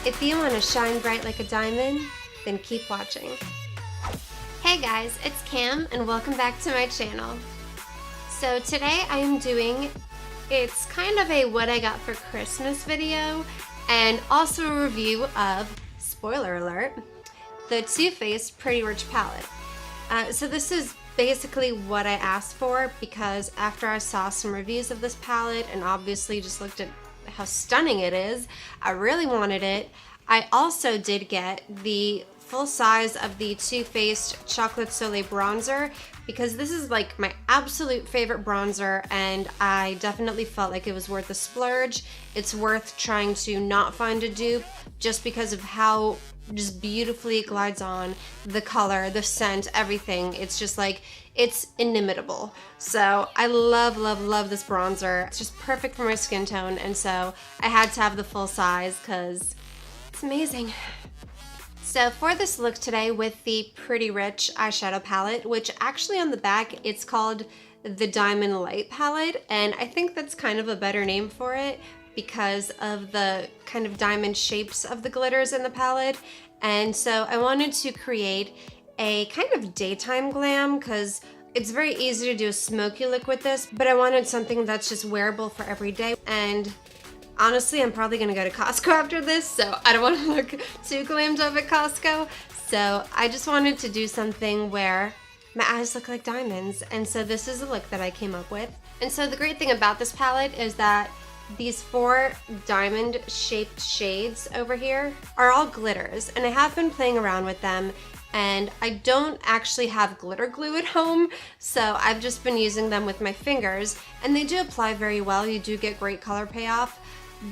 If you want to shine bright like a diamond, then keep watching. Hey guys, it's Cam and welcome back to my channel. So today I am doing, it's kind of a what I got for Christmas video and also a review of, spoiler alert, the Too Faced Pretty Rich palette. So this is basically what I asked for because after I saw some reviews of this palette and obviously just looked at how stunning it is, I really wanted it. I also did get the full size of the Too Faced Chocolate Soleil bronzer because this is like my absolute favorite bronzer and I definitely felt like it was worth the splurge. It's worth trying to not find a dupe just because of how just beautifully it glides on, the color, the scent, everything. It's just like, it's inimitable. So I love, love, love this bronzer. It's just perfect for my skin tone, and so I had to have the full size because it's amazing. So for this look today with the Pretty Rich eyeshadow palette, which actually on the back it's called the Diamond Light palette, and I think that's kind of a better name for it because of the kind of diamond shapes of the glitters in the palette. And so I wanted to create a kind of daytime glam because it's very easy to do a smoky look with this, but I wanted something that's just wearable for every day. And honestly, I'm probably gonna go to Costco after this, so I don't want to look too glammed up at Costco. So I just wanted to do something where my eyes look like diamonds, and so this is the look that I came up with. And so the great thing about this palette is that these 4 diamond shaped shades over here are all glitters, and I have been playing around with them, and I don't actually have glitter glue at home, so I've just been using them with my fingers, and they do apply very well. You do get great color payoff,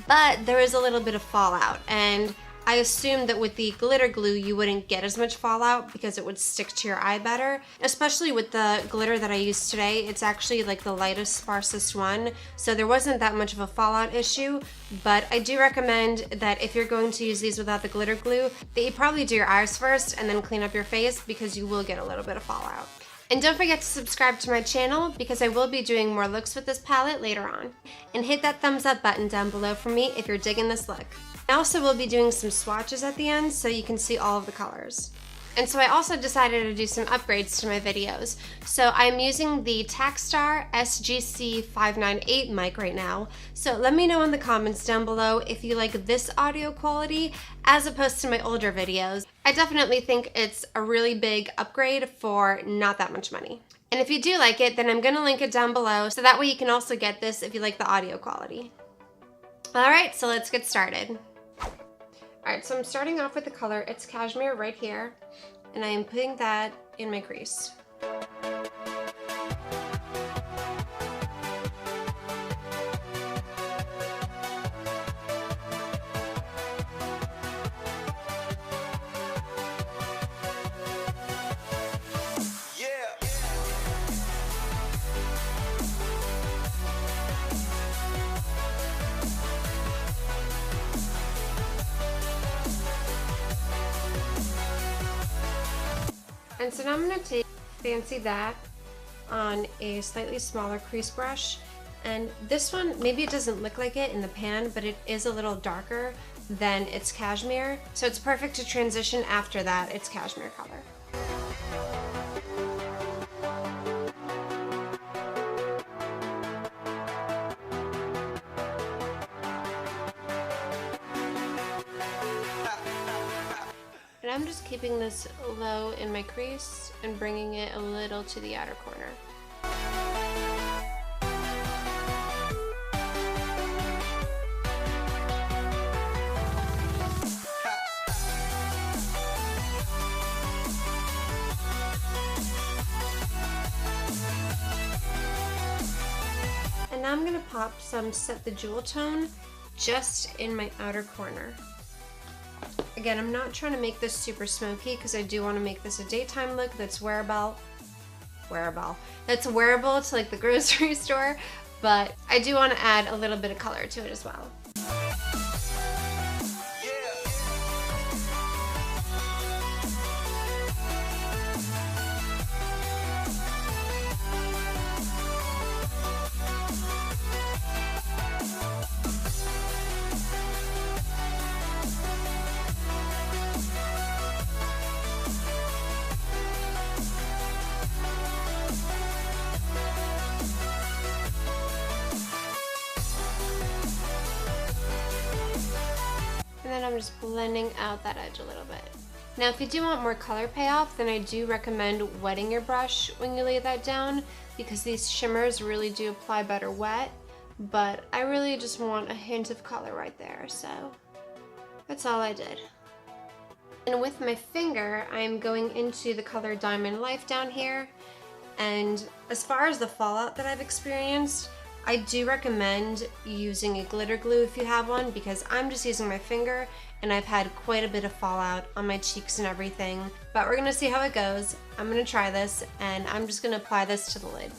but there is a little bit of fallout, and I assumed that with the glitter glue you wouldn't get as much fallout because it would stick to your eye better. Especially with the glitter that I used today, it's actually like the lightest, sparsest one, so there wasn't that much of a fallout issue, but I do recommend that if you're going to use these without the glitter glue, that you probably do your eyes first and then clean up your face because you will get a little bit of fallout. And don't forget to subscribe to my channel because I will be doing more looks with this palette later on. And hit that thumbs up button down below for me if you're digging this look. I also will be doing some swatches at the end so you can see all of the colors. And so I also decided to do some upgrades to my videos. So I'm using the Takstar SGC598 mic right now. So let me know in the comments down below if you like this audio quality as opposed to my older videos. I definitely think it's a really big upgrade for not that much money. And if you do like it, then I'm gonna link it down below so that way you can also get this if you like the audio quality. All right, so let's get started. Alright, so I'm starting off with the color, it's Cashmere right here, and I am putting that in my crease. And so now I'm going to take Fancy That on a slightly smaller crease brush, and this one, maybe it doesn't look like it in the pan, but it is a little darker than its Cashmere, so it's perfect to transition after that its Cashmere color. And I'm just keeping this low in my crease and bringing it a little to the outer corner. And now I'm going to pop some Set the Jewel tone just in my outer corner. Again, I'm not trying to make this super smoky because I do want to make this a daytime look that's wearable. That's wearable to like the grocery store, but I do want to add a little bit of color to it as well. then I'm just blending out that edge a little bit. Now if you do want more color payoff, then I do recommend wetting your brush when you lay that down, because these shimmers really do apply better wet, but I really just want a hint of color right there, so that's all I did. And with my finger, I'm going into the color Diamond Life down here, and as far as the fallout that I've experienced, I do recommend using a glitter glue if you have one, because I'm just using my finger and I've had quite a bit of fallout on my cheeks and everything. But we're gonna see how it goes. I'm gonna try this and I'm just gonna apply this to the lid.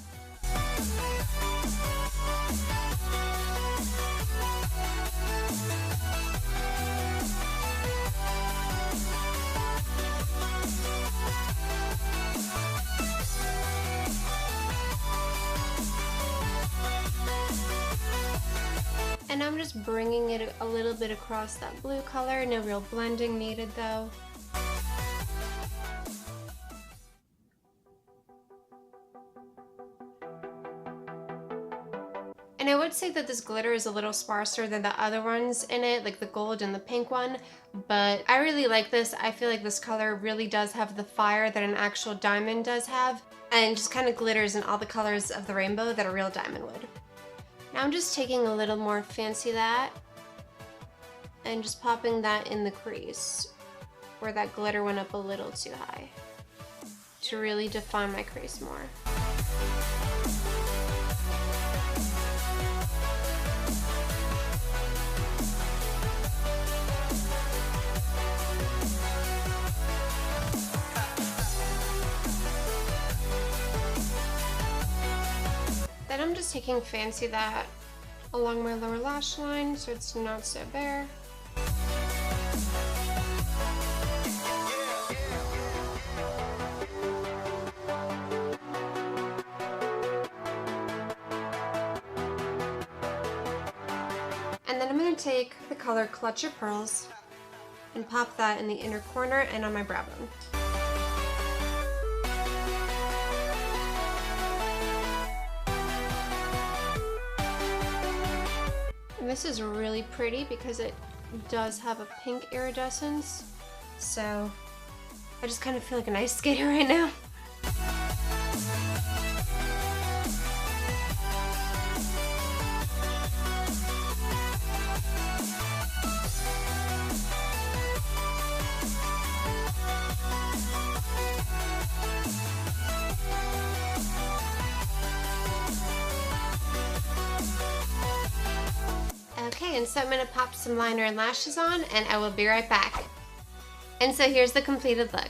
And I'm just bringing it a little bit across that blue color. No real blending needed though. And I would say that this glitter is a little sparser than the other ones in it, like the gold and the pink one, but I really like this. I feel like this color really does have the fire that an actual diamond does have, and just kind of glitters in all the colors of the rainbow that a real diamond would. Now I'm just taking a little more Fancy That and just popping that in the crease where that glitter went up a little too high to really define my crease more. Then I'm just taking Fancy That along my lower lash line so it's not so bare. And then I'm going to take the color Clutch Your Pearls and pop that in the inner corner and on my brow bone. And this is really pretty because it does have a pink iridescence, so I just kind of feel like an ice skater right now. Okay, and so I'm going to pop some liner and lashes on, and I will be right back. And so here's the completed look.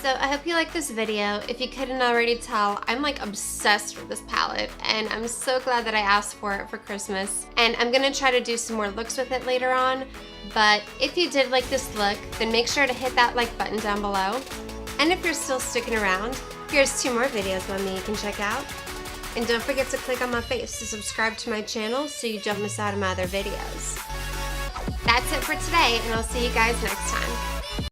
So I hope you liked this video. If you couldn't already tell, I'm like obsessed with this palette, and I'm so glad that I asked for it for Christmas. And I'm gonna try to do some more looks with it later on. But if you did like this look, then make sure to hit that like button down below. And if you're still sticking around, here's 2 more videos by me you can check out. And don't forget to click on my face to subscribe to my channel so you don't miss out on my other videos. That's it for today, and I'll see you guys next time.